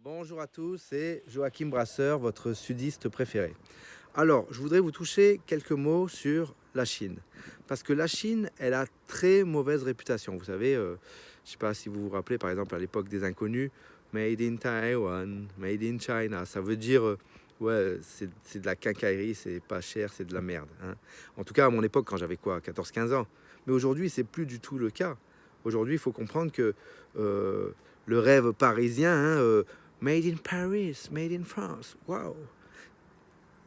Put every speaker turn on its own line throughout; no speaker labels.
Bonjour à tous, c'est Joachim Brasseur, votre sudiste préféré. Alors, je voudrais vous toucher quelques mots sur la Chine. Parce que la Chine, elle a très mauvaise réputation. Vous savez, je ne sais pas si vous vous rappelez, par exemple, à l'époque des inconnus, Made in Taiwan, Made in China. Ça veut dire, ouais, c'est de la quincaillerie, c'est pas cher, c'est de la merde, hein. En tout cas, à mon époque, quand j'avais quoi, 14-15 ans. Mais aujourd'hui, c'est plus du tout le cas. Aujourd'hui, il faut comprendre que le rêve parisien, hein, Made in Paris, Made in France, waouh!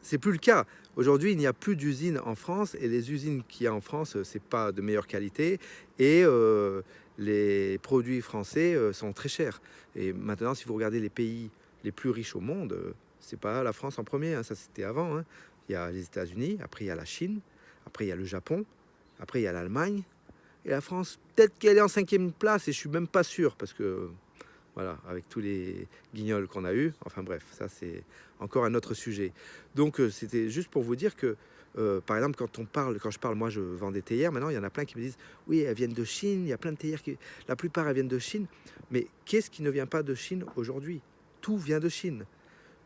C'est plus le cas. Aujourd'hui, il n'y a plus d'usines en France et les usines qu'il y a en France, c'est pas de meilleure qualité et les produits français sont très chers. Et maintenant, si vous regardez les pays les plus riches au monde, c'est pas la France en premier, hein, ça c'était avant, hein. Il y a les États-Unis, après il y a la Chine, après il y a le Japon, après il y a l'Allemagne et la France. Peut-être qu'elle est en cinquième place et je suis même pas sûr parce que voilà, avec tous les guignols qu'on a eus. Enfin bref, ça c'est encore un autre sujet. Donc c'était juste pour vous dire que, par exemple, quand je parle, moi je vends des théières, maintenant il y en a plein qui me disent, oui, elles viennent de Chine, il y a plein de théières qui... La plupart, elles viennent de Chine. Mais qu'est-ce qui ne vient pas de Chine aujourd'hui? Tout vient de Chine.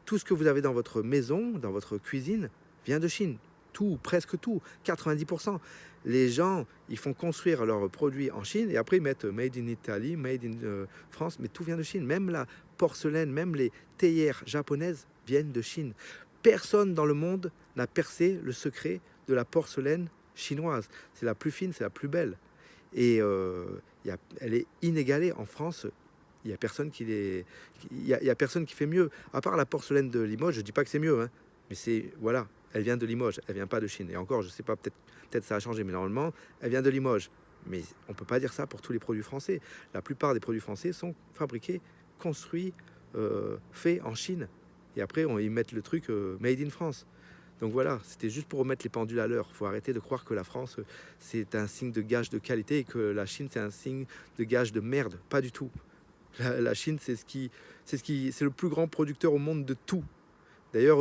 Tout ce que vous avez dans votre maison, dans votre cuisine, vient de Chine. Tout, presque tout, 90%. Les gens, ils font construire leurs produits en Chine et après ils mettent Made in Italy, Made in France, mais tout vient de Chine. Même la porcelaine, même les théières japonaises viennent de Chine. Personne dans le monde n'a percé le secret de la porcelaine chinoise. C'est la plus fine, c'est la plus belle. Et elle est inégalée en France. Il n'y a personne qui les... il y a personne qui fait mieux. À part la porcelaine de Limoges, je dis pas que c'est mieux, hein, mais c'est voilà, elle vient de Limoges, elle vient pas de Chine. Et encore, je sais pas, peut-être ça a changé, mais normalement, elle vient de Limoges. Mais on peut pas dire ça pour tous les produits français. La plupart des produits français sont fabriqués, construits, faits en Chine. Et après, ils mettent le truc made in France. Donc voilà, c'était juste pour remettre les pendules à l'heure. Il faut arrêter de croire que la France, c'est un signe de gage de qualité et que la Chine, c'est un signe de gage de merde. Pas du tout. La Chine, c'est le plus grand producteur au monde de tout. D'ailleurs,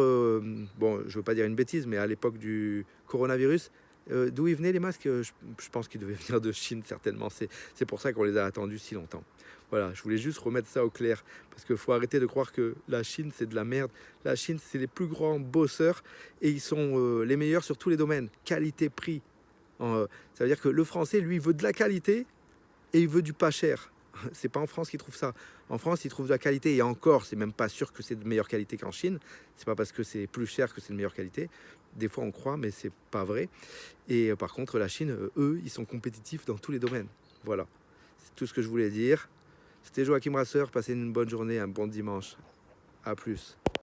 bon, je veux pas dire une bêtise, mais à l'époque du coronavirus, d'où ils venaient les masques? Je pense qu'ils devaient venir de Chine, certainement. C'est pour ça qu'on les a attendus si longtemps. Voilà, je voulais juste remettre ça au clair, parce qu'il faut arrêter de croire que la Chine, c'est de la merde. La Chine, c'est les plus grands bosseurs, et ils sont les meilleurs sur tous les domaines. Qualité, prix. Ça veut dire que le français, lui, veut de la qualité, et il veut du pas cher. C'est pas en France qu'il trouve ça. En France, il trouve de la qualité. Et encore, c'est même pas sûr que c'est de meilleure qualité qu'en Chine. C'est pas parce que c'est plus cher que c'est de meilleure qualité. Des fois, on croit, mais c'est pas vrai. Et par contre, la Chine, eux, ils sont compétitifs dans tous les domaines. Voilà. C'est tout ce que je voulais dire. C'était Joachim Brasseur. Passez une bonne journée, un bon dimanche. À plus.